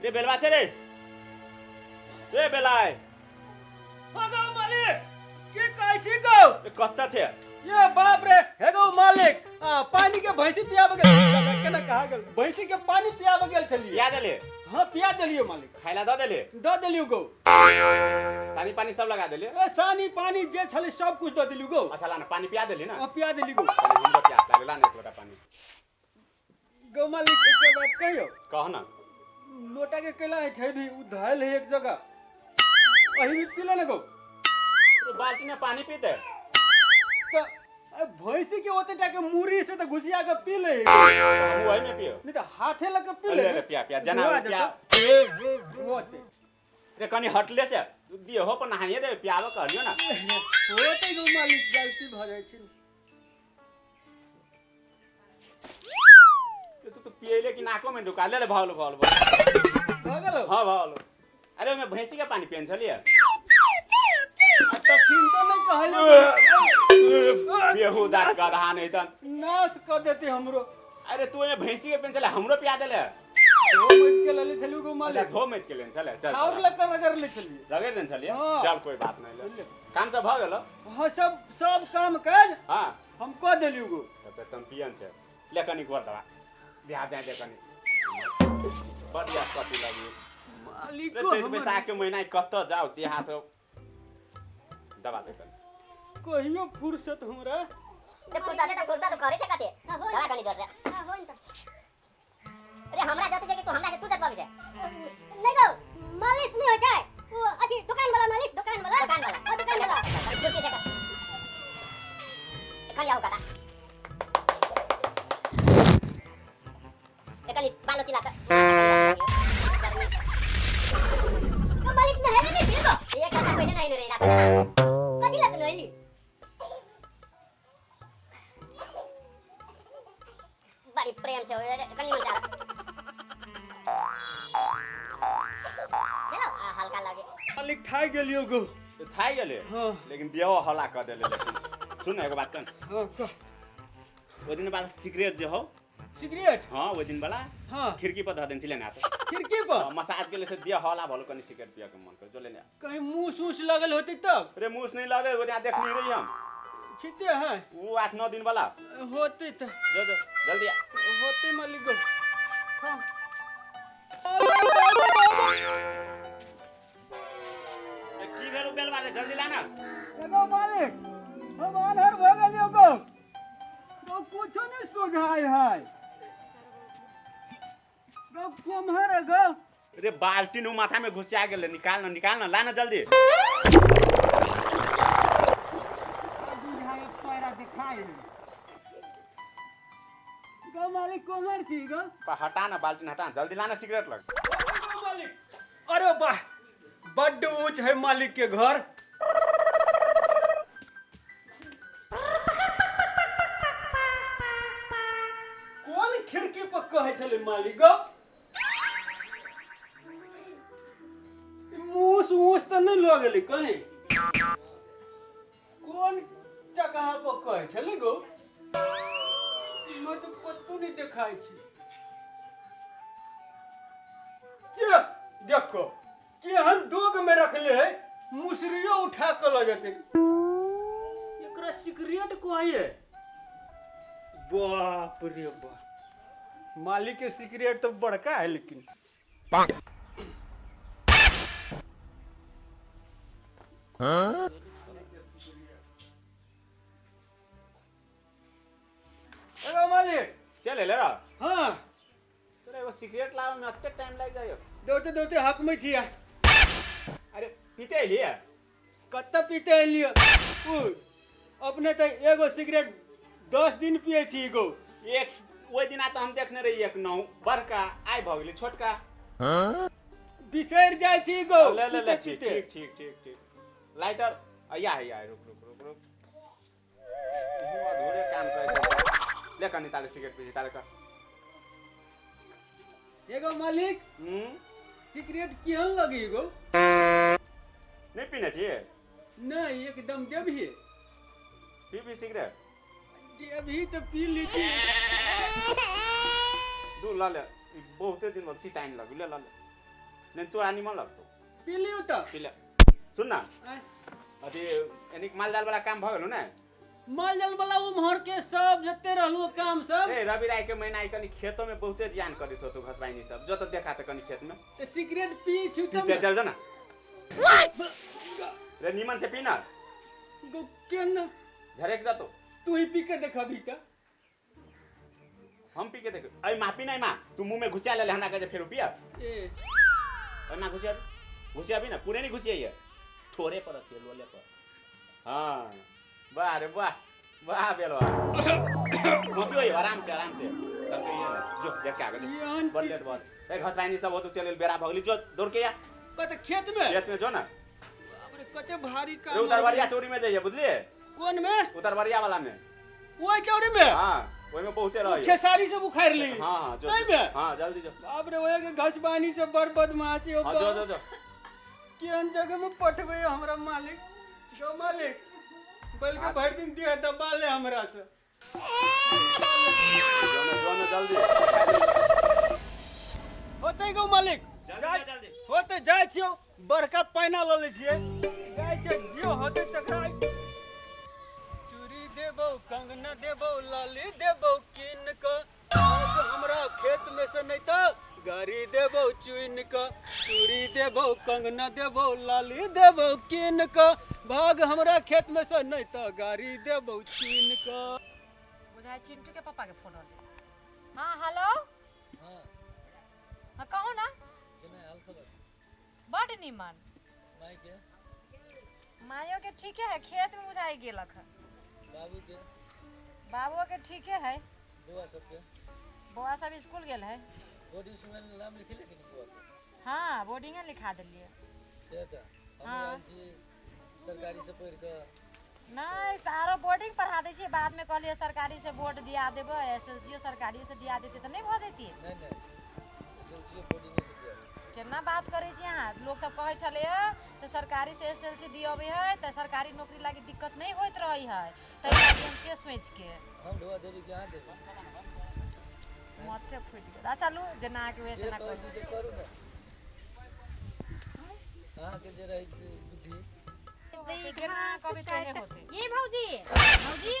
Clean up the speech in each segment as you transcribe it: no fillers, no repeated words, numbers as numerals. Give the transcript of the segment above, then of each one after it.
रे बेलवा छे रे बेलाय हेगो मालिक के कहै छी गो कत्ता छे ये बाप रे हेगो मालिक पानी के भैंसी पियाब गेल केना कहा गेल भैंसी के पानी पियाब गेल छलिए पिया देले हां पिया देलियो मालिक खाइला द देलियो गो सानी पानी सब लगा देले ए सानी पानी जे छले सब कुछ द देलियो गो अच्छा ला ना पानी पिया देली ना पिया देली गो हमरो प्यास लागला ना एक लोटा पानी गो मालिक एक बात कहियो कह ना लोटा के केला है भी उ धैल है एक जगह वही भी पीला ना गो तो बाल्टी में पानी पीते तो भैंसी के होते टाके मुरी से तो घुसिया के पी ले हम वही में पियो नहीं तो हाथे लग के पी ले पिया जना पिया होते रे कनी हटले से दियो हो पर नहाइए दे पियाबो करियो ना होते गो मालिक गलती भ जाय छी तू पियले कि नाको में ढुका ले भावलो भ गेलो हां भावलो अरे मैं भैंसी का पानी पियन छलिए तो फिर तो नहीं कहलियो बेहुदा गधा नहीं त नाश कर देते हमरो अरे तू ये भैंसी के पियन छले हमरो पिया देले दो मच के ले छलु गो मालिक धो मैच के लेन चले चल और लकर रगड़ ले छलिए रगड़ देन छलिए हाँ। चल कोई बात नहीं ले काम तो भ गेलो हां सब काम काज हां हम कर देलियो गो तो चैंपियन छे ले कनी गोर दवा ध्यान दे दे कनी बढ़िया कति लगी मालिक रे को चैत बैसाख के महीना कत जाओ देहात दवा दे कनी कहियो फुर्सत हमरा ते फुर्सत तो करे छे काते दवा कनी जोर रे होन त अरे हमरा जते जे कि तू हमरा से तू जत पाबे छे नहीं गो मालिश नहीं हो जाए वो अथी दुकान वाला मालिश दुकान वाला छुट्टी से कर एखन जाओ काटा एखन बालो चिल्लाता तो मालिक नहीं है नहीं ठीक हो ये काटा पहले नहीं रे रात कथि लत नहीं बड़ी प्रेम से कनी मन चारा चलो हल्का लगे मालिक खाई गेलियो गो थाई गेले हां लेकिन देहो हला कर देले लेकिन सुन एगो बात कन हां कह ओ दिन वाला सिगरेट जे हो सिगरेट हां ओ दिन वाला हां खिड़की पर ध देन छिले ना तो खिड़की पर मसाज के लिए से दिया हला भलो कनी सिगरेट पिया के मन कर जोले ना कहीं मुंह सूस लगल होती तब अरे मुंह नहीं लगे वो यहाँ देखनी रही हम ठीते है वो 8-9 दिन वाला होते तो जो जल्दी आ होते मालिक गो हां की भेल बेलवा रे जल्दी लाना एगो मालिक हम आनर हो गेलियो गो तो कुछो नहीं सुझाई है गो कुम्हर गो अरे बाल्टी नु माथा में घुसिया गेले निकाल ना लाना जल्दी बुझाए पैरा दिखाई गो मालिक कुम्हर छी गो हटा ना बाल्टी हटा जल्दी लाना सिगरेट लग मालिक अरे वाह बड्ड ऊंच है मालिक के घर कौन खिड़की पर कहे चले मालिक गो मूस तो नहीं लगेली कहीं कौन जगह पर कहे चले गो मैं तो कतौ नहीं देखाई छी क्या देखो केहन दोग में रखले है मुसरियो उठा के ल जाते एकरा सिगरेट कहिए बाप रे बाप मालिक के सिगरेट तो बड़का है लेकिन एगो मालिक चले ले रहा हाँ तोरे एगो सिगरेट लावे में अच्छे टाइम लग जायो दौड़ते दौड़ते हक में छिया अरे पीते लिए कत्ता पीते लियो अपने तो एगो सिगरेट 10 दिन पिए छी गो एक ओइ दिन तो हम देखने रही एक नौ बड़का आई भ गेली छोटका बिसर जाय छी गो ले ठीक लाइटर या रुक हुआ धोरे काम करे ले कनी ताले सिगरेट पी ताले का एगो मालिक सिगरेट केहन लगी गो नहीं पीना चाहिए नहीं एकदम देबही पी सिगरेट देबही तो पी लीजिए दू ला ले बहुते दिन बाद टाइम लग ले ला ले नहीं तोरा निमन लगतो पी लियो तो पिला सुन ना अथी एनिक माल जाल वाला काम भ गेलो ना माल जाल वाला उम्हर के सब जते रहलो काम सब ए रवि राय के महीना कनी खेतों में बहुते ध्यान करित हो तू घसबाइनी सब जो तो देखा त कनी खेत में ते सिगरेट पी छु पीते चल जा ना रे निमन से पीना गो केन झरेक जा तो तू ही पी के देखबी त हम पी के देख अई मापी नहीं मां तू मुंह में घुसिया ले हमरा के फिर पिया ए और ना घुसिया भी ना पूरे नहीं घुसिया ये थोड़े पर तेल वाले पर हां वाह रे वाह वाह बेलवा मापी हो आराम से सब के ये जो देख के आगे बल्लेट बॉल ए घसबाइनी सब हो तो चल बेरा भगली जो दौड़ के या कते खेत में जो ना बाप रे कते भारी काम उतरवरिया चोरी में जाइए बुझलिए कोन में उतरवरिया वाला में ओई चौरी में हां ओई में बहुते रही खेसारी से बुखार ली हां जो नहीं में हां जल्दी जो बाप रे ओए के घसबानी से बर बदमाशी हो हां जो केन जगह में पठबे हमरा मालिक जो मालिक बल्कि भर दिन दिया दबा ले हमरा से जो जल्दी होते गो मालिक जल्दी होते जाय छियो बड़का पैना ल ले छिए जाय छै जो होते तकरा चूड़ी देबो कंगना देबो लाली देबो किन क आज हमरा खेत में से नहीं तो गाड़ी देबो चुइन क चूड़ी देबो कंगना देबो लाली देबो किन क भाग हमरा खेत में से नहीं तो गाड़ी देबो चुइन क बुझाय चिंटू के पापा के फोन आले हां हेलो हां कहो ना केना हाल खबर बड़ निमन माई के मायो के ठीके है खेत में बुझाई गेलक है बाबू के बाबू के ठीके है बुआ सब के बुआ सब स्कूल गेल है बोर्डिंग स्कूल में नाम लिखले कि बुआ के हां बोर्डिंग लिखा देलिए से त हम आयल छी सरकारी से पढ़ के नहीं तारो बोर्डिंग पढ़ा दै छी बाद में कहलिए सरकारी से बोर्ड दिया देबो एसएलसी सरकारी से दिया देते त नहीं भ जैती नहीं एसएलसी बोर्डिंग से दिया केना बात करे छी अहाँ लोग सब कहे छले से सरकारी से एसएलसी दियबे है त सरकारी नौकरी लागी दिक्कत नहीं होइत रही है त हम से सोच के हम ढोआ देवी के हां देवी माथे फुट गेल अच्छा लो जेना के वे जेना कर से करू ना हां के जे रही बुद्धि जेना कभी तेने होते ये भौजी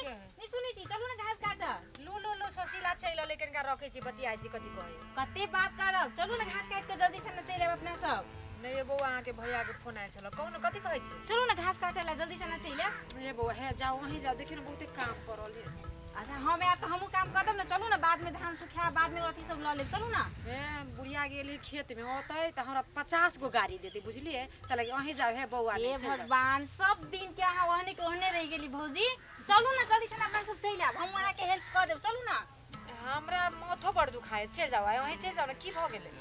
नहीं सुनी छी चलू ना घास काट लो सोशीला चैलो लेकिन का रखे छी बतियाई छी कथि कहे कते बात करब चलू ना घास काट के जल्दी से ना चले अपना सब नहीं ये बउआ के भैया के फोन आयल छलो कौन कथि कहै छी चलू ना घास काटे ला जल्दी से ना चले ये बउआ है जाओ वहीं जाओ देखिन बहुते काम पड़ल है अच्छा हम आप हमहु काम कर देब ना चलू ना बाद में धान सुखा बाद में अथी सब ल लेब चलू ना ए बुढ़िया गेली खेत में होतै त हमरा 50 गो गाड़ी देते बुझलिए त लगे वहीं जाओ है बउआ हे भगवान सब दिन क्या है ओहने के ओहने रह गेली भौजी चलू ना जल्दी से ना अपना सब चले आब हम वहां के हेल्प कर देब चलू ना हमरा माथो बड़ दुखाए चल जाओ वहीं चल जाओ ना की भ गेलै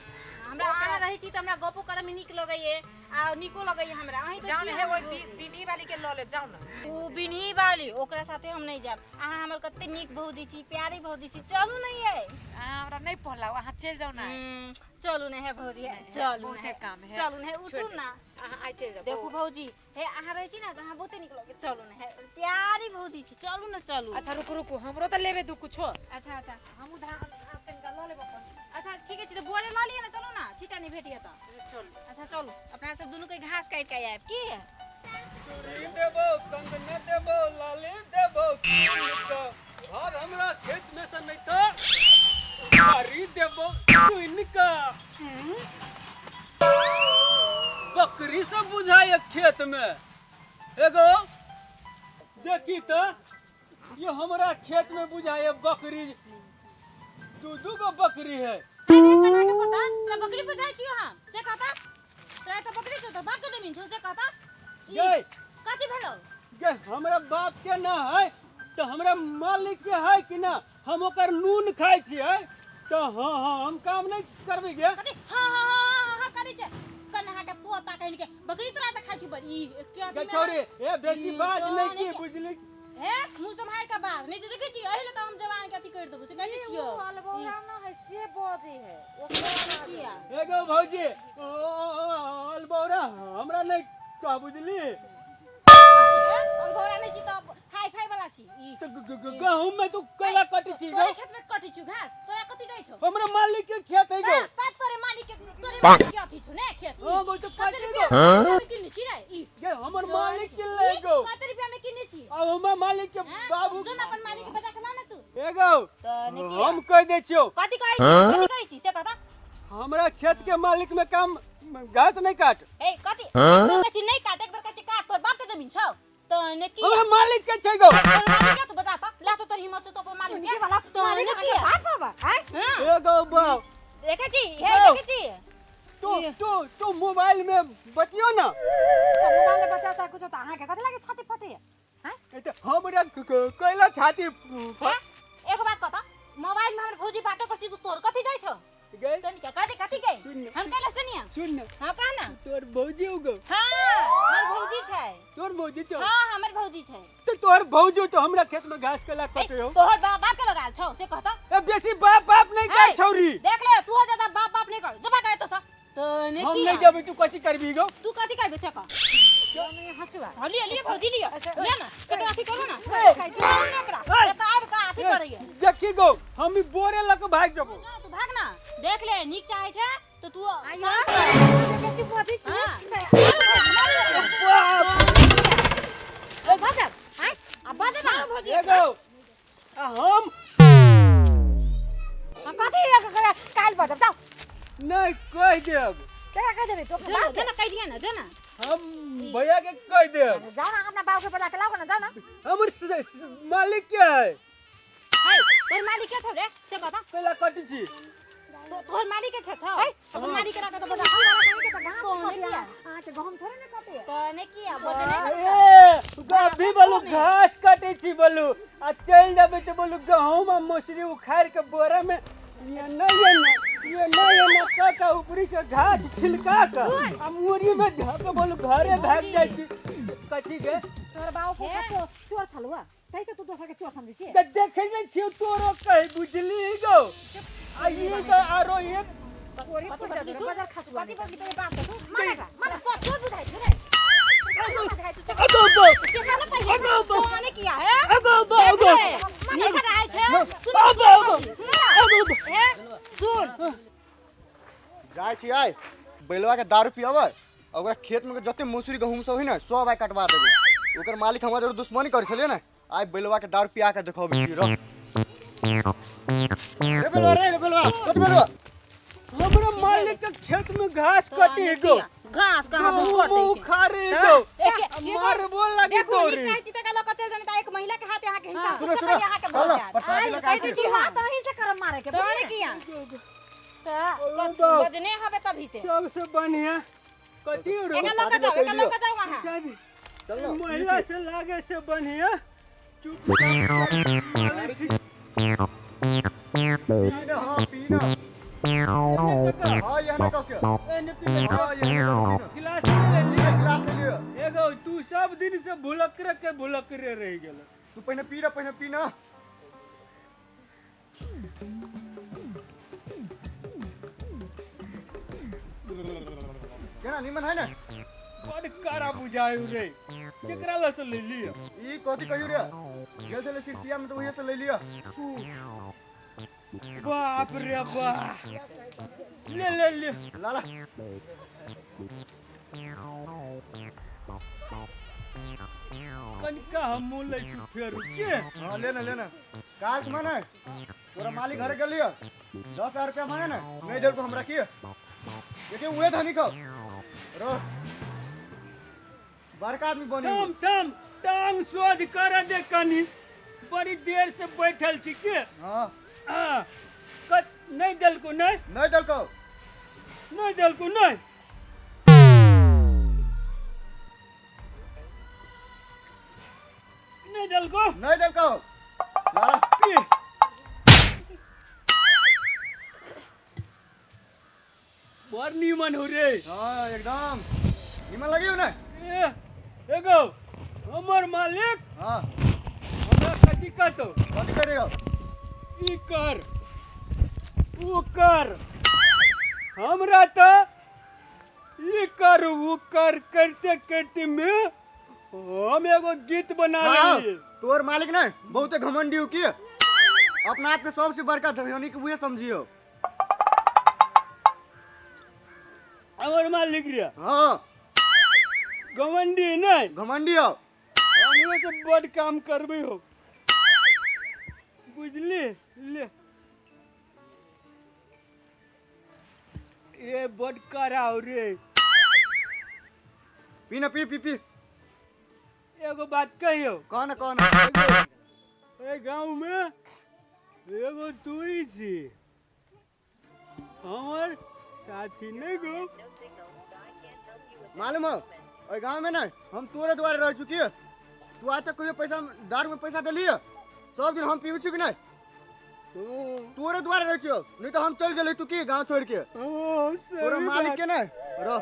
हमरा आना रही छी त हमरा गपो करे में निक लगैए आ निको लगैए हमरा अहीं जाओ ना है ओइ बिनी वाली के ल ले जाओ ना ऊ बिन्ही वाली ओकरा साथे हम नहीं जाब अहाँ हमर कते निक भौजी छी प्यारी भौजी छी चलू ना ये हमरा नहीं पहला वहां चल जाओ ना चलू ना है भौजी चलू बहुते काम है चलू ना उठू ना आई चल जाओ देखू भौजी हे अहाँ रहै छी ना त अहाँ बहुते निक लगे चलू ना है प्यारी भौजी छी चलू ना चलू अच्छा रुको हमरो त लेबे दू कुछो अच्छा अच्छा हम उधार घास कनिका ल लेब अपन अच्छा ठीक है तो बोरे ला लिए ना चलो ना ठीका नहीं भेटिए तो चल अच्छा चलो अपना सब दोनों के घास काट के आए की है चूड़ी देबो कंगना देबो लाली देबो किनका भाग हमरा खेत में से नहीं तो गाड़ी देबो किनका बकरी सब बुझाए खेत में एगो देखी तो ये हमरा खेत में बुझाए बकरी दू गो बकरी है अरे कना के पता तोरा बकरी बुझाई छियो हां से कहता तोरा तो बकरी छो तो बाप के जमीन छो से कहता गई कथि भेलो गे हमरा बाप के ना है तो हमरा मालिक के है कि ना हम ओकर नून खाई छियै तो हां हम काम नहीं करबे गे कथि हां करी छे कन्हा के पोता कहन के बकरी तोरा त खाई छी बड़ी क्या गे छोरी ए बेसी बाज नहीं की बुझली हे मुंह संभाल के बात नहीं तो देखे छी एहिले तो हम जवान के अथी कर देबो से कहै छियो अलबौरा न है से बजे है ओकरा किया एगो भौजी अलबौरा हमरा नहीं का बुझली हम घोड़ा नहीं छी तो खाई फाई वाला छी ई तो गहूं में तो कला कटी छी तोरे खेत में कटी छु घास तोरा कथि जाई छो हमरा मालिक के खेत है गो तोरे मालिक मालिक के तोरे मालिक के अथी छु ने खेत हां वो तो कते पाटे रुपया गो में किन्ने छी रे ई ये हमर मालिक के ले गो कते रुपया में किन्ने छी अब हमर मालिक के बाबू जो अपन मालिक के बजा के ना तू एगो तने की हम कह दे छियो कथि कहै छी से कहता हमरा खेत के मालिक में काम घास नहीं काट ए कथि कहै छी नहीं काट एक बार कहै छी काट तोर बाप के जमीन छौ तने की हमरा मालिक के छै गो तोर मालिक के बजा त ला तो तोर हिम्मत छ तो अपन मालिक के वाला तने की बाप बाबा हैं एगो बाऊ देखे छी हे देखे छी तू मोबाइल में बतियो ना मोबाइल में बता कुछ त अहाँ के कथि लागे छाती फटे हैं ए त हमरा कैला छाती हैं एगो बात कहता मोबाइल में हमर भौजी बात करछी तू तोर कथि जाय छौ गए तनी के कथि गई सुन। हम कहला सुनिया सुन ना हां कह ना तोर भौजी गो हां हमर भौजी छै तोर भौजी छ हां हमर भौजी छै तो तोर भौजी तो हमरा खेत में घास कैला कटे हो तोहर बाप के लगाल छौ से कहता ए बेसी बाप नहीं कर छौरी देख ले तू ज्यादा बाप नहीं कर जबा कहतो सा तने हम की नहीं जब तू कथि करबी गो तू कथि करबे से कह मैं हंसुआ लिए भौजी लियो ले ना कतरा अथी करू ना ना करा ए त आब का अथी करैया देखी गो हम ई बोरे लक भाग जबो तू भाग ना देख ले निक चाहे छै तो तू आइयो कैसे पहुंची छी ओ बाजा हैं अब बाजा ना भौजी एगो हम कथि काल बाजा जाओ नहीं कह देब क्या कह देबे तो जना कह दिया ना जना हम भैया के कह देब जाओ ना अपना बाबू के बजा के लाओ ना जाओ ना हमर मालिक क्या है है तोर मालिक के छौ रे से बता कैला कटी छी तो तोर मालिक के छौ अपन मालिक के राख तो बता आ के गहम थोड़े ना कटे तने की अब बदले ए गाभी बोलू घास काटे छी बोलू आ चल जाबे तो बोलू गहूम आ मसरी उखाड़ के बोरा में ये नहीं का ऊपरी से घास छिलका के आ मुरी में धक बोलू घरे भाग जाई छी कथी के तोर बाबू को चोर छलुआ कैसे तू दोसर के चोर समझी छी के देखे में छी तोरो कहि बुझली गो आ ये तो आरो एक कोरी पड़ जा तू बाजार खचवा पति पति तेरे बात तू माना तो चोर बुझाई तू रे अगो तने किया है अगो नहीं कर रहा है सुन जाय छी आय बैलवा के दारू पियावे ओकरा खेत में जते मसूरी गहूम सब है ना सब आय कटवा देबे ओकर मालिक हमरा जरूर दुश्मनी कर छले ना आय बैलवा के दारू पिया के देखबे छी रे बैलवा कत बैलवा हमरा मालिक के खेत में घास कटे गो घास कहां हम मुंह करते उखाड़े गो मार बोल लगी तोरी एक महिला के हाथ यहाँ के हिसाब सुनो से सुनो यहाँ के चलो बोल पटाखी लगा कैसे छी हां तो ही से कर मारे के तोने किया बाप। बजने हवे तभी से सबसे बढ़िया कथी रो एका लोग जाओ वहां शादी चलो महिला से लागे से बढ़िया चुप हां पीना हां यहां का क्या एने पी हां यहां गिलास ले लिया गिलास ले लियो एगो तू सब दिन से भुलकरे रह गेल तू पहले पीना केना निमन है ना बड़ कारा बुझायु रे केकरा ल से ले लिया ई कथि कहियो रे गेल छले सिरसिया में तो वही से ले लियो बाप रे बाप ले लाला कनिका हम ले छी फेर के हां लेना काल के माने तोरा मालिक घर गेल लियो 10,000 रुपया मांगे ना नहीं देर को हम रखिए देखिए उहे धनी को रो बड़का आदमी बनी थम टांग सोज कर दे कनी बड़ी देर से बैठल छी के हां हां कत नहीं देल को नहीं नहीं देल को नहीं देल को नहीं नहीं देल को नहीं देल को लाला पी बड़ नीमन हो रे हां एकदम निमन लगियो ना एगो हमर मालिक हां हमरा कथी कहतो कथि करेगा ई कर ऊ कर हमरा तो ई कर ऊ कर करते करते में हम एगो गीत बना लेली तोर मालिक ना बहुते घमंडी हो की अपना आप के सबसे बड़का धनी के उहे समझियो हमर मालिक रे हाँ घमंडी नहीं घमंडी हो हमरे से बड़ काम करबे हो बुझली ले ये बड़ कराओ रे पी ना पी पी पी एगो बात कहियो कौन ए गांव में एगो तू ही छी हमर साथी नहीं गो मालूम हो ओए गांव में ना हम तोरे द्वारे रह चुकी है तू आज तक कोई पैसा दारू में पैसा दिली है सब दिन हम पीबे चुकी नहीं तोरे द्वारे रह चुकी नहीं तो हम चल गए तू की गांव छोड़ के तोरा मालिक के ना रह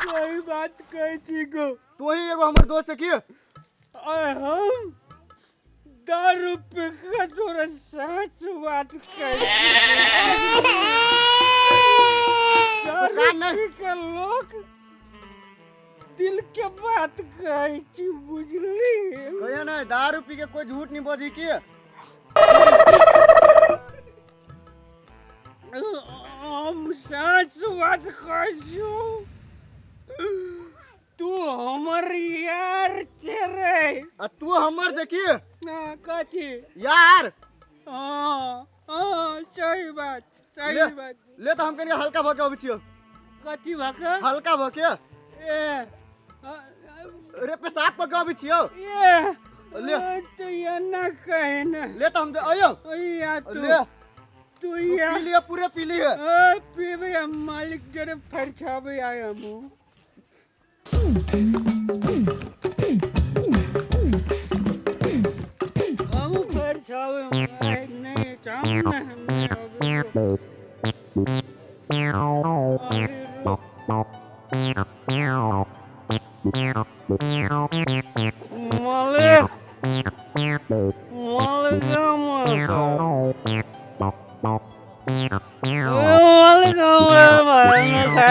सही बात कह छी गो तू ही एगो हमर दोस्त से की हम दारू पे का तोरा सच बात कह दारू के लोग दिल के बात कह छी बुझली कहियो ना दारू पी के कोई झूठ नहीं बोली की हम सच बात कह छी तू हमर यार चेरे आ तू हमर से की ना कथी यार हाँ सही बात ले ले तो हम कनिया हल्का भके अबै छियो कथी भाका हल्का भके ए रे पेशाब पके अबै छियो ये ले तो ये ना कहे ना ले तो हम आयो या ले तू या पी लिए पूरे पी लिए पीबे मालिक जरे फरछाबे आया मु हम फरछाबे नहीं चाहूं ना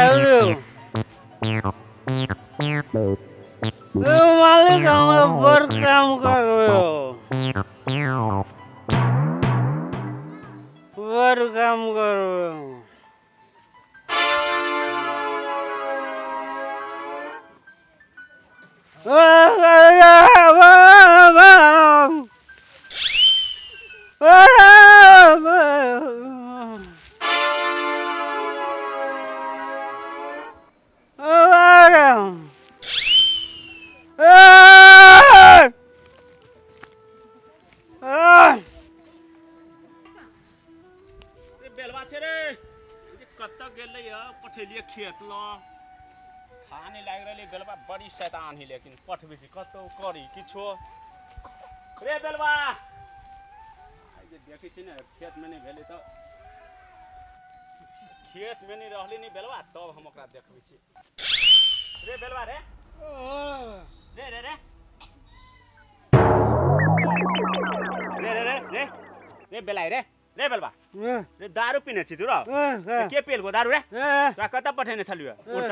मालिक मालिक हमें बड़ काम कर रहे हो बड़ काम कर रहे हो बेलवा छे रे कत्त गेलै पठेलिए खेत ल खाने लाग रहले बेलवा बड़ी शैतान ही लेकिन पठबे छी कत्तो करी किछो रे बेलवा जे देखै छी ने खेत में नहीं भेले तो खेत में नहीं रहले नहीं बेलवा तब हम ओकरा देखबै छी रे बेलवा रे रे रे रे रे रे रे रे रे बेलाई रे रे बेलवा रे दारू पीने छी तू रे के पेल गो दारू रे तोरा कत्ता पठेने छलियो उठ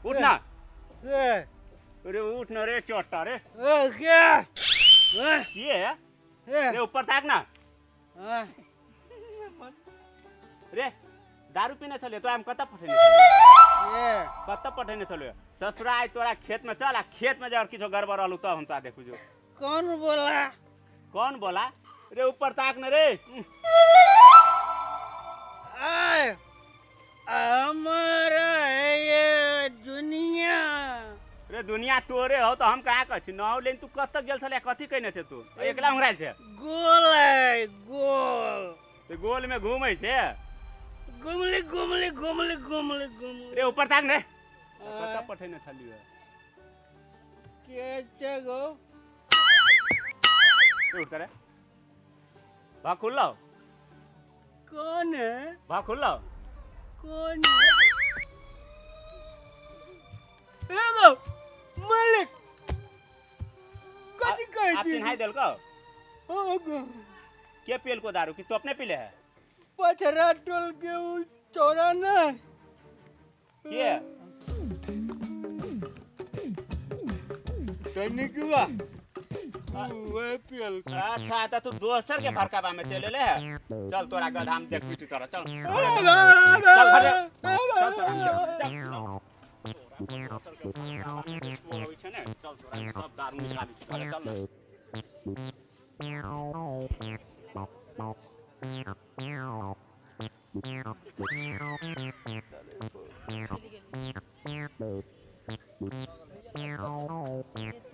उठ ना रे उठ न रे चोटा रे क्या ये रे ऊपर ताक ना रे दारू पीने छलियो तो हम कत्ता पठेने छलियो ससुराल तोरा खेत में चल आ खेत में जाकर किछो गड़बड़ रहलू तब हम तोरा देखू जो कौन बोला रे ऊपर ताक न रे हमारा है ये दुनिया रे दुनिया तोरे हो तो हम कहा कछ न लेकिन तू कत्त गेल छले कथी कहने छे तू एकला उंगराल छे गोल है गोल ते गोल में घूमै छे घुमली रे ऊपर ताक ने कत्ता पठेने छलियो के छगो उठ रे भा खुल्लो कौन है भा खुल्लो कौन है एगो मालिक कथी कहै छी आप चिन्हाई देल को ओगो के पेल को दारू की तो अपने पीले है पथरा टोल के उ चौरा ना के तनिक बा वे पियल अच्छा त तू दोसर के भरकाबा में चले ले चल तोरा गधाम देख पीटी तोरा चल चल घर चल तोरा दोसर के भरकाबा में देखो होई छै ने चल तोरा सब दारू निकाली तोरा चल ना सीधे